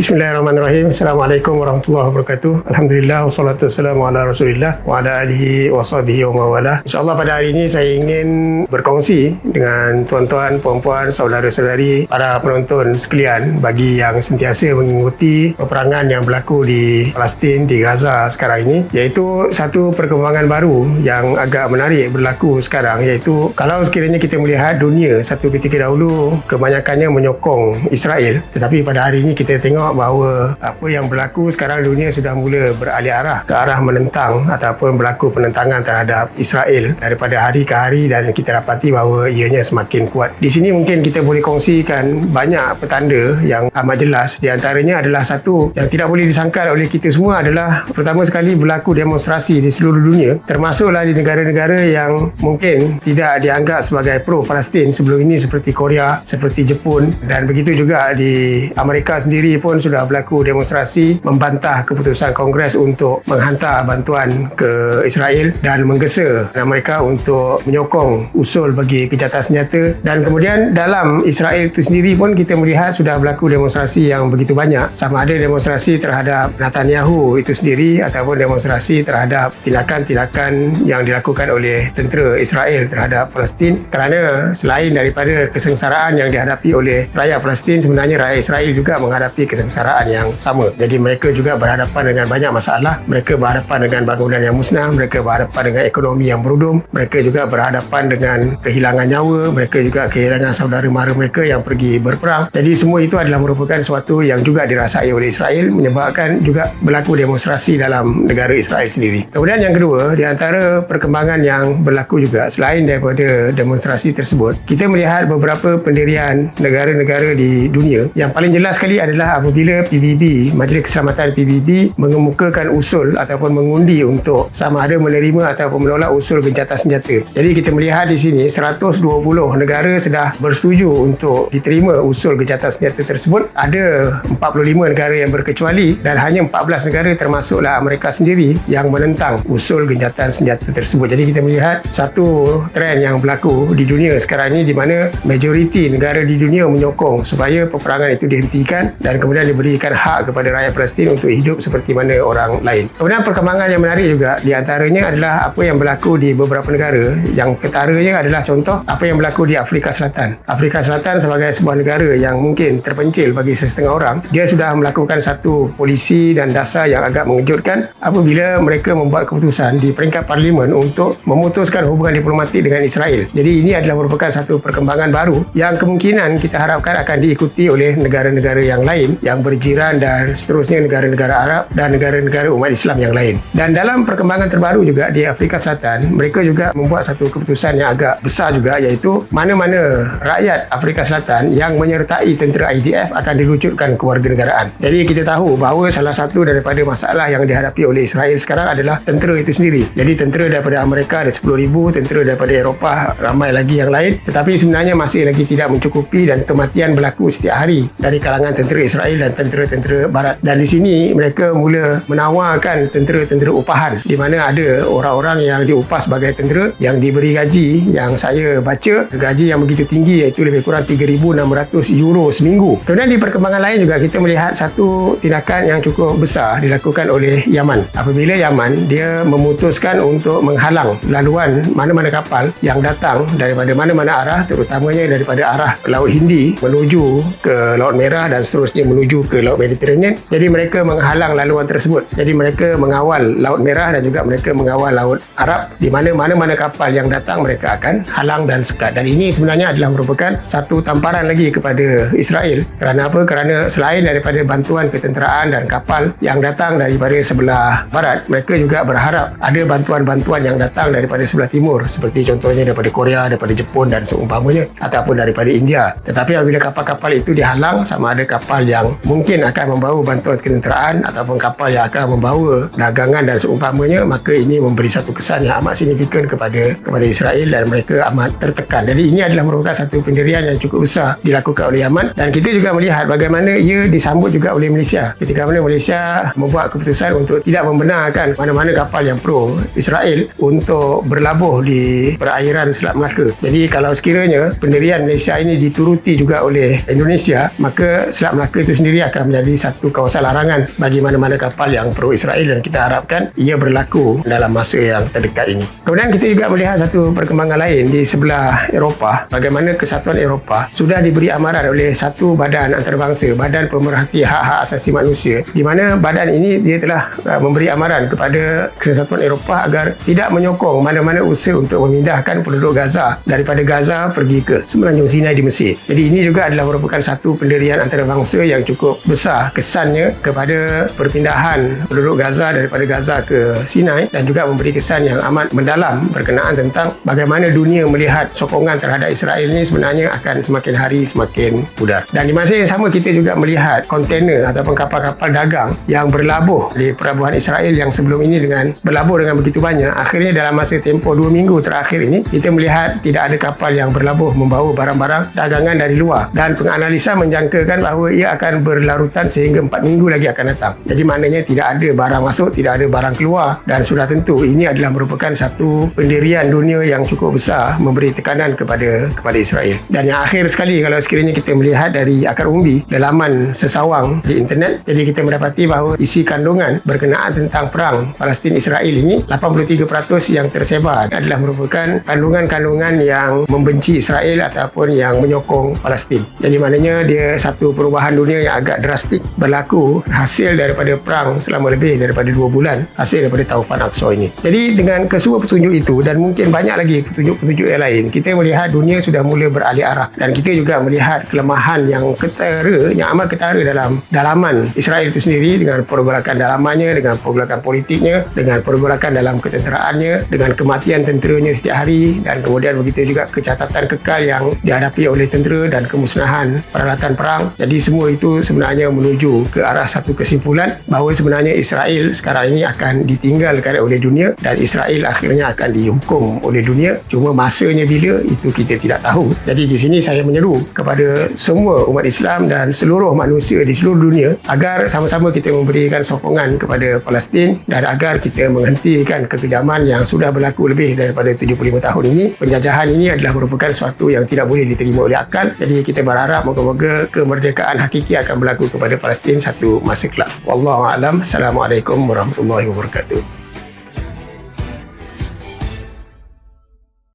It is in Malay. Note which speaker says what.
Speaker 1: Bismillahirrahmanirrahim. Assalamualaikum warahmatullahi wabarakatuh. Alhamdulillah wassalatu wassalamu ala Rasulillah wa ala alihi wa sahbihi wa mawala. InsyaAllah pada hari ini saya ingin berkongsi dengan tuan-tuan, puan-puan, saudara-saudari, para penonton sekalian bagi yang sentiasa mengikuti peperangan yang berlaku di Palestin, di Gaza sekarang ini, iaitu satu perkembangan baru yang agak menarik berlaku sekarang, iaitu kalau sekiranya kita melihat dunia satu ketika dahulu kebanyakannya menyokong Israel, tetapi pada hari ini kita tengok bahawa apa yang berlaku sekarang, dunia sudah mula beralih arah ke arah menentang ataupun berlaku penentangan terhadap Israel daripada hari ke hari, dan kita dapati bahawa ianya semakin kuat. Di sini mungkin kita boleh kongsikan banyak petanda yang amat jelas. Di antaranya adalah satu yang tidak boleh disangkal oleh kita semua adalah pertama sekali berlaku demonstrasi di seluruh dunia, termasuklah di negara-negara yang mungkin tidak dianggap sebagai pro-Palestin sebelum ini seperti Korea, seperti Jepun, dan begitu juga di Amerika sendiri pun sudah berlaku demonstrasi membantah keputusan Kongres untuk menghantar bantuan ke Israel dan menggesa mereka untuk menyokong usul bagi kejahatan senjata. Dan kemudian dalam Israel itu sendiri pun kita melihat sudah berlaku demonstrasi yang begitu banyak, sama ada demonstrasi terhadap Netanyahu itu sendiri ataupun demonstrasi terhadap tindakan-tindakan yang dilakukan oleh tentera Israel terhadap Palestin. Kerana selain daripada kesengsaraan yang dihadapi oleh rakyat Palestin, sebenarnya rakyat Israel juga menghadapi kesengsaraan yang sama. Jadi mereka juga berhadapan dengan banyak masalah. Mereka berhadapan dengan bangunan yang musnah, mereka berhadapan dengan ekonomi yang berudum, mereka juga berhadapan dengan kehilangan nyawa, mereka juga kehilangan saudara mara mereka yang pergi berperang. Jadi semua itu adalah merupakan sesuatu yang juga dirasai oleh Israel, menyebabkan juga berlaku demonstrasi dalam negara Israel sendiri. Kemudian yang kedua, di antara perkembangan yang berlaku juga selain daripada demonstrasi tersebut, kita melihat beberapa pendirian negara-negara di dunia. Yang paling jelas sekali adalah apabila PBB, Majlis Keselamatan PBB mengemukakan usul ataupun mengundi untuk sama ada menerima ataupun menolak usul gencatan senjata. Jadi kita melihat di sini 120 negara sudah bersetuju untuk diterima usul gencatan senjata tersebut. Ada 45 negara yang berkecuali dan hanya 14 negara termasuklah Amerika sendiri yang menentang usul gencatan senjata tersebut. Jadi kita melihat satu trend yang berlaku di dunia sekarang ini, di mana majoriti negara di dunia menyokong supaya peperangan itu dihentikan dan kemudian diberikan hak kepada rakyat Palestin untuk hidup seperti mana orang lain. Kemudian perkembangan yang menarik juga di antaranya adalah apa yang berlaku di beberapa negara. Yang ketaranya adalah contoh apa yang berlaku di Afrika Selatan. Afrika Selatan sebagai sebuah negara yang mungkin terpencil bagi sesetengah orang, dia sudah melakukan satu polisi dan dasar yang agak mengejutkan apabila mereka membuat keputusan di peringkat parlimen untuk memutuskan hubungan diplomatik dengan Israel. Jadi ini adalah merupakan satu perkembangan baru yang kemungkinan kita harapkan akan diikuti oleh negara-negara yang lain yang berjiran dan seterusnya, negara-negara Arab dan negara-negara umat Islam yang lain. Dan dalam perkembangan terbaru juga di Afrika Selatan, mereka juga membuat satu keputusan yang agak besar juga, iaitu mana-mana rakyat Afrika Selatan yang menyertai tentera IDF akan dilucutkan kewarganegaraan. Jadi kita tahu bahawa salah satu daripada masalah yang dihadapi oleh Israel sekarang adalah tentera itu sendiri. Jadi tentera daripada Amerika ada 10,000, tentera daripada Eropah ramai lagi yang lain, tetapi sebenarnya masih lagi tidak mencukupi dan kematian berlaku setiap hari dari kalangan tentera Israel dan tentera-tentera Barat. Dan di sini mereka mula menawarkan tentera-tentera upahan, di mana ada orang-orang yang diupah sebagai tentera yang diberi gaji yang saya baca gaji yang begitu tinggi, iaitu lebih kurang 3,600 euro seminggu. Kemudian di perkembangan lain juga kita melihat satu tindakan yang cukup besar dilakukan oleh Yaman. Apabila Yaman dia memutuskan untuk menghalang laluan mana-mana kapal yang datang daripada mana-mana arah, terutamanya daripada arah Laut Hindi menuju ke Laut Merah dan seterusnya menuju ke Laut Mediterranean. Jadi mereka menghalang laluan tersebut. Jadi mereka mengawal Laut Merah dan juga mereka mengawal Laut Arab, di mana-mana kapal yang datang mereka akan halang dan sekat. Dan ini sebenarnya adalah merupakan satu tamparan lagi kepada Israel. Kerana apa? Kerana selain daripada bantuan ketenteraan dan kapal yang datang daripada sebelah barat, mereka juga berharap ada bantuan-bantuan yang datang daripada sebelah timur, seperti contohnya daripada Korea, daripada Jepun dan seumpamanya, ataupun daripada India. Tetapi apabila kapal-kapal itu dihalang, sama ada kapal yang mungkin akan membawa bantuan ketenteraan ataupun kapal yang akan membawa dagangan dan seumpamanya, maka ini memberi satu kesan yang amat signifikan kepada Israel dan mereka amat tertekan. Jadi ini adalah merupakan satu pendirian yang cukup besar dilakukan oleh Yaman, dan kita juga melihat bagaimana ia disambut juga oleh Malaysia ketika mana Malaysia membuat keputusan untuk tidak membenarkan mana-mana kapal yang pro Israel untuk berlabuh di perairan Selat Melaka. Jadi kalau sekiranya pendirian Malaysia ini dituruti juga oleh Indonesia, maka Selat Melaka itu sendiri akan menjadi satu kawasan larangan bagi mana-mana kapal yang pro-Israel, dan kita harapkan ia berlaku dalam masa yang terdekat ini. Kemudian kita juga melihat satu perkembangan lain di sebelah Eropah, bagaimana Kesatuan Eropah sudah diberi amaran oleh satu badan antarabangsa, Badan Pemerhati Hak-Hak Asasi Manusia, di mana badan ini dia telah memberi amaran kepada Kesatuan Eropah agar tidak menyokong mana-mana usaha untuk memindahkan penduduk Gaza daripada Gaza pergi ke Semenanjung Sinai di Mesir. Jadi ini juga adalah merupakan satu pendirian antarabangsa yang cukup besar kesannya kepada perpindahan penduduk Gaza daripada Gaza ke Sinai, dan juga memberi kesan yang amat mendalam berkenaan tentang bagaimana dunia melihat sokongan terhadap Israel ini sebenarnya akan semakin hari semakin pudar. Dan di masa yang sama kita juga melihat kontainer ataupun kapal-kapal dagang yang berlabuh di pelabuhan Israel yang sebelum ini dengan berlabuh dengan begitu banyak. Akhirnya dalam masa tempoh 2 minggu terakhir ini kita melihat tidak ada kapal yang berlabuh membawa barang-barang dagangan dari luar, dan penganalisa menjangkakan bahawa ia akan berlarutan sehingga 4 minggu lagi akan datang. Jadi maknanya tidak ada barang masuk, tidak ada barang keluar, dan sudah tentu ini adalah merupakan satu pendirian dunia yang cukup besar memberi tekanan kepada Israel. Dan yang akhir sekali, kalau sekiranya kita melihat dari akar umbi dalaman sesawang di internet, jadi kita mendapati bahawa isi kandungan berkenaan tentang perang Palestin-Israel ini 83% yang tersebar adalah merupakan kandungan-kandungan yang membenci Israel ataupun yang menyokong Palestin. Jadi maknanya dia satu perubahan dunia yang agak drastik berlaku hasil daripada perang selama lebih daripada 2 bulan, hasil daripada Taufan Aqsa ini. Jadi dengan kesemua petunjuk itu dan mungkin banyak lagi petunjuk-petunjuk yang lain, kita melihat dunia sudah mula beralih arah, dan kita juga melihat kelemahan yang ketara, yang amat ketara dalam dalaman Israel itu sendiri, dengan pergolakan dalamannya, dengan pergolakan politiknya, dengan pergolakan dalam ketenteraannya, dengan kematian tenteranya setiap hari, dan kemudian begitu juga kecacatan kekal yang dihadapi oleh tentera dan kemusnahan peralatan perang. Jadi semua itu sebenarnya menuju ke arah satu kesimpulan bahawa sebenarnya Israel sekarang ini akan ditinggalkan oleh dunia, dan Israel akhirnya akan dihukum oleh dunia. Cuma masanya bila itu kita tidak tahu. Jadi di sini saya menyeru kepada semua umat Islam dan seluruh manusia di seluruh dunia agar sama-sama kita memberikan sokongan kepada Palestin, dan agar kita menghentikan kekejaman yang sudah berlaku lebih daripada 75 tahun ini. Penjajahan ini adalah merupakan sesuatu yang tidak boleh diterima oleh akal. Jadi kita berharap moga-moga kemerdekaan hakiki akan berlaku kepada Palestin satu masa kelak. Wallahu a'lam. Assalamualaikum warahmatullahi wabarakatuh.